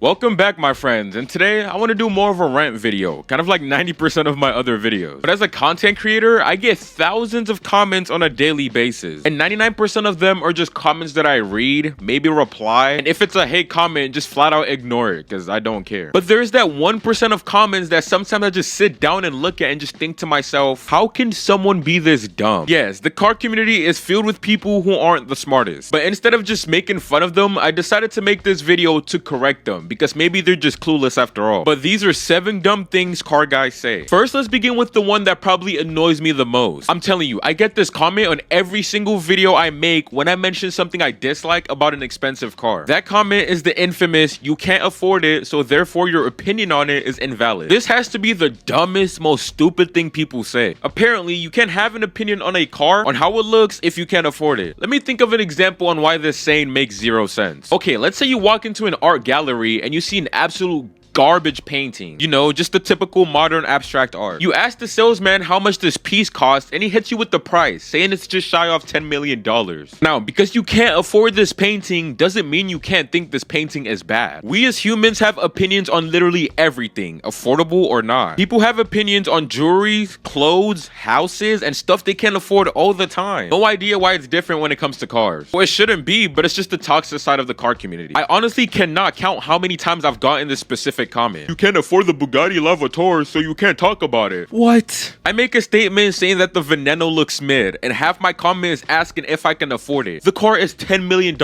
Welcome back, my friends, and today I want to do more of a rant video, kind of like 90% of my other videos. But as a content creator, I get thousands of comments on a daily basis, and 99% of them are just comments that I read, maybe reply, and if it's a hate comment, just flat out ignore it, because I don't care. But there's that 1% of comments that sometimes I just sit down and look at and just think to myself, how can someone be this dumb? Yes, the car community is filled with people who aren't the smartest, but instead of just making fun of them, I decided to make this video to correct them, because maybe they're just clueless after all. But these are 7 dumb things car guys say. First, let's begin with the one that probably annoys me the most. I'm telling you, I get this comment on every single video I make when I mention something I dislike about an expensive car. That comment is the infamous, you can't afford it, so therefore your opinion on it is invalid. This has to be the dumbest, most stupid thing people say. Apparently, you can't have an opinion on a car, on how it looks, if you can't afford it. Let me think of an example on why this saying makes 0 sense. Okay, let's say you walk into an art gallery and you see an absolute garbage painting, you know, just the typical modern abstract art. You ask the salesman how much this piece costs and he hits you with the price, saying it's just shy of $10 million. Now, because you can't afford this painting doesn't mean you can't think this painting is bad. We as humans have opinions on literally everything, affordable or not. People have opinions on jewelry, clothes, houses, and stuff they can't afford all the time. No idea why it's different when it comes to cars. Well, it shouldn't be, but it's just the toxic side of the car community. I honestly cannot count how many times I've gotten this specific comment. You can't afford the Bugatti Lavator, so you can't talk about it. What? I make a statement saying that the Veneno looks mid, and half my comment is asking if I can afford it. The car is $10 million.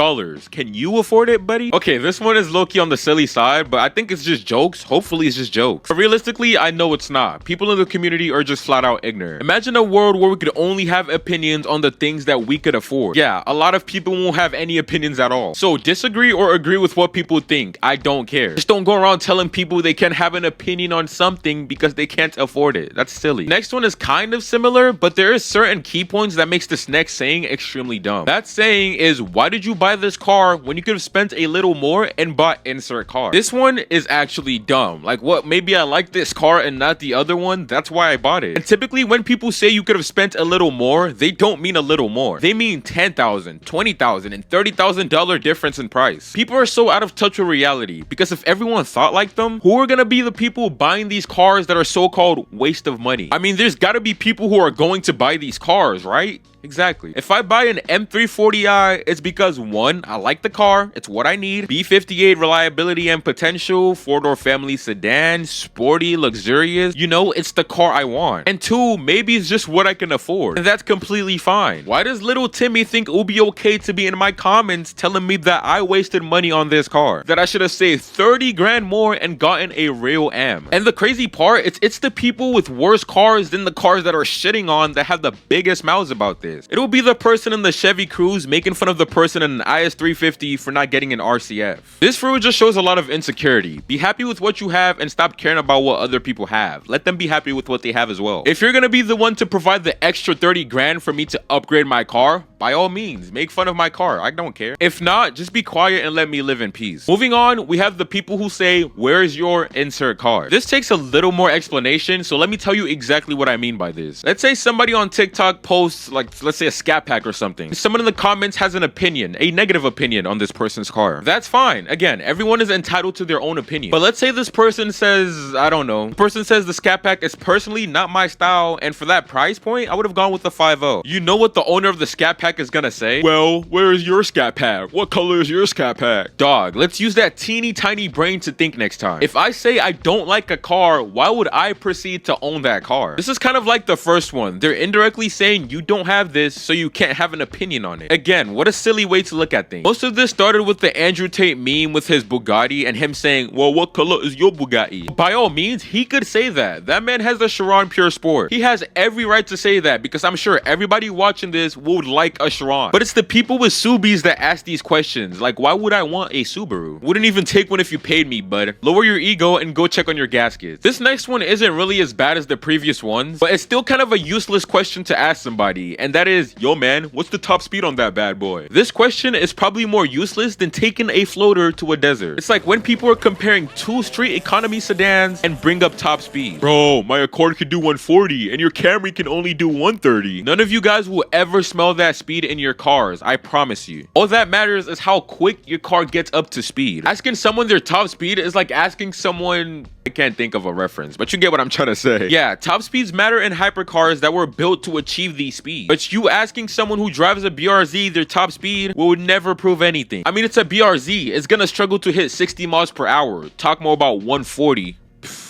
Can you afford it, buddy? Okay, this one is low-key on the silly side, but I think it's just jokes. Hopefully it's just jokes. But realistically, I know it's not. People in the community are just flat out ignorant. Imagine a world where we could only have opinions on the things that we could afford. Yeah, a lot of people won't have any opinions at all. So disagree or agree with what people think. I don't care. Just don't go around telling people they can't have an opinion on something because they can't afford it. That's silly. Next one is kind of similar, but there is certain key points that makes this next saying extremely dumb. That saying is, why did you buy this car when you could have spent a little more and bought insert car? This one is actually dumb. Like, what? Maybe I like this car and not the other one? That's why I bought it. And typically when people say you could have spent a little more, they don't mean a little more. They mean $10,000, $20,000, and $30,000 difference in price. People are so out of touch with reality because if everyone thought like them, who are gonna be the people buying these cars that are so-called waste of money? I mean, there's gotta be people who are going to buy these cars, right? Exactly. If I buy an M340i, it's because 1, I like the car, it's what I need. B58 reliability and potential, 4-door family sedan, sporty, luxurious. You know, it's the car I want. And 2, maybe it's just what I can afford. And that's completely fine. Why does little Timmy think it will be okay to be in my comments telling me that I wasted money on this car? That I should have saved 30 grand more and gotten a real M? And the crazy part, it's the people with worse cars than the cars that are shitting on that have the biggest mouths about this. It'll be the person in the Chevy Cruze making fun of the person in an IS350 for not getting an RCF. This fruit just shows a lot of insecurity. Be happy with what you have and stop caring about what other people have. Let them be happy with what they have as well. If you're gonna be the one to provide the extra 30 grand for me to upgrade my car, by all means, make fun of my car. I don't care. If not, just be quiet and let me live in peace. Moving on, we have the people who say, where's your insert car? This takes a little more explanation, so let me tell you exactly what I mean by this. Let's say somebody on TikTok posts, like, let's say a scat pack or something. Someone in the comments has an opinion, a negative opinion on this person's car. That's fine. Again, everyone is entitled to their own opinion. But let's say this person says, I don't know, the person says the scat pack is personally not my style, and for that price point, I would have gone with the 5.0. You know what the owner of the scat pack is gonna say? Well, where is your scat pack? What color is your scat pack? Dog, let's use that teeny tiny brain to think next time. If I say I don't like a car, why would I proceed to own that car? This is kind of like the first one. They're indirectly saying you don't have this, so you can't have an opinion on it. Again, what a silly way to look at things. Most of this started with the Andrew Tate meme with his Bugatti and him saying, well, what color is your Bugatti? By all means, he could say that. That man has a Chiron Pure Sport. He has every right to say that because I'm sure everybody watching this would like a Chiron. But it's the people with Subis that ask these questions. Like, why would I want a Subaru? Wouldn't even take one if you paid me, bud. Lower your ego and go check on your gaskets. This next one isn't really as bad as the previous ones, but it's still kind of a useless question to ask somebody, and that is, yo man, what's the top speed on that bad boy? This question is probably more useless than taking a floater to a desert. It's like when people are comparing 2 street economy sedans and bring up top speed. Bro, my Accord can do 140 and your Camry can only do 130. None of you guys will ever smell that speed in your cars, I promise you. All that matters is how quick your car gets up to speed. Asking someone their top speed is like asking someone... I can't think of a reference, but you get what I'm trying to say. Yeah, top speeds matter in hypercars that were built to achieve these speeds. But you asking someone who drives a BRZ their top speed will never prove anything. I mean, it's a BRZ. It's gonna struggle to hit 60 miles per hour. Talk more about 140.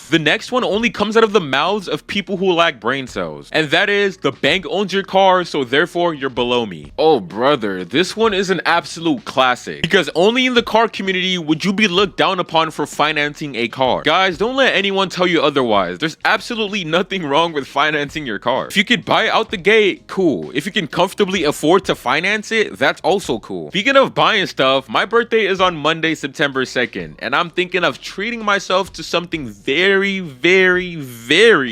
The next one only comes out of the mouths of people who lack brain cells. And that is, the bank owns your car, so therefore you're below me. Oh brother, this one is an absolute classic. Because only in the car community would you be looked down upon for financing a car. Guys, don't let anyone tell you otherwise. There's absolutely nothing wrong with financing your car. If you could buy it out the gate, cool. If you can comfortably afford to finance it, that's also cool. Speaking of buying stuff, my birthday is on Monday, September 2nd. And I'm thinking of treating myself to something very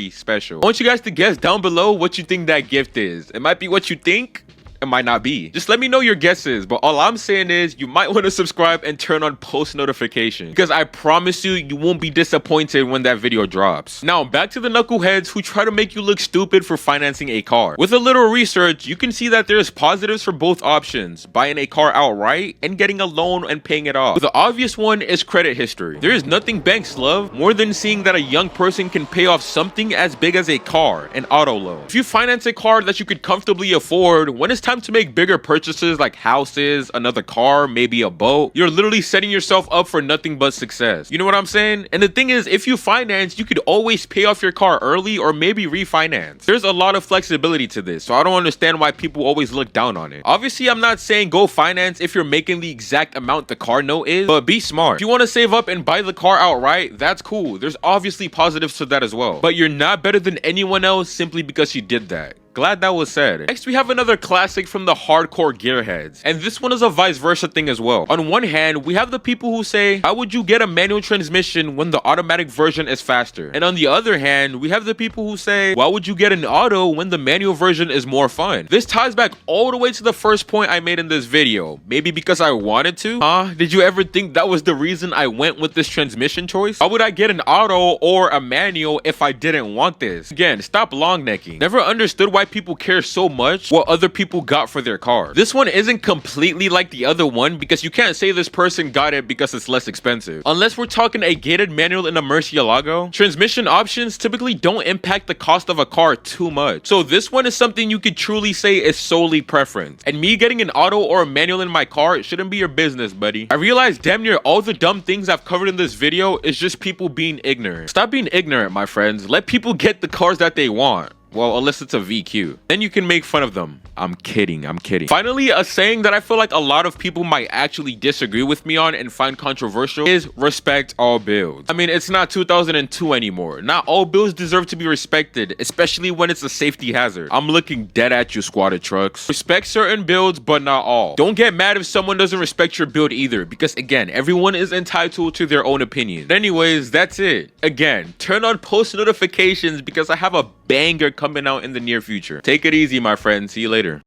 special. I want you guys to guess down below what you think that gift is. It might be what you think. It might not be. Just let me know your guesses, but all I'm saying is you might want to subscribe and turn on post notifications, because I promise you, you won't be disappointed when that video drops. Now back to the knuckleheads who try to make you look stupid for financing a car. With a little research, you can see that there's positives for both options, buying a car outright and getting a loan and paying it off. The obvious one is credit history. There is nothing banks love more than seeing that a young person can pay off something as big as a car, an auto loan. If you finance a car that you could comfortably afford, when it's time to make bigger purchases like houses, another car, maybe a boat, you're literally setting yourself up for nothing but success. You know what I'm saying? And the thing is, if you finance, you could always pay off your car early or maybe refinance. There's a lot of flexibility to this, so I don't understand why people always look down on it. Obviously, I'm not saying go finance if you're making the exact amount the car note is, but be smart. If you want to save up and buy the car outright, that's cool. There's obviously positives to that as well, but you're not better than anyone else simply because you did that. Glad that was said. Next, we have another classic from the hardcore gearheads, and this one is a vice versa thing as well. On one hand, we have the people who say, how would you get a manual transmission when the automatic version is faster? And on the other hand, we have the people who say, why would you get an auto when the manual version is more fun? This ties back all the way to the first point I made in this video. Maybe because I wanted to? Did you ever think that was the reason I went with this transmission choice? How would I get an auto or a manual if I didn't want this? Again, stop long necking. Never understood why people care so much what other people got for their car. This one isn't completely like the other one because you can't say this person got it because it's less expensive. Unless we're talking a gated manual in a Murcielago, transmission options typically don't impact the cost of a car too much. So this one is something you could truly say is solely preference. And me getting an auto or a manual in my car shouldn't be your business, buddy. I realize damn near all the dumb things I've covered in this video is just people being ignorant. Stop being ignorant, my friends. Let people get the cars that they want. Well, unless it's a VQ. Then you can make fun of them. I'm kidding. Finally, a saying that I feel like a lot of people might actually disagree with me on and find controversial is respect all builds. I mean, it's not 2002 anymore. Not all builds deserve to be respected, especially when it's a safety hazard. I'm looking dead at you, squatted trucks. Respect certain builds, but not all. Don't get mad if someone doesn't respect your build either, because again, everyone is entitled to their own opinion. But anyways, that's it. Again, turn on post notifications because I have a banger coming out in the near future. Take it easy, my friends. See you later.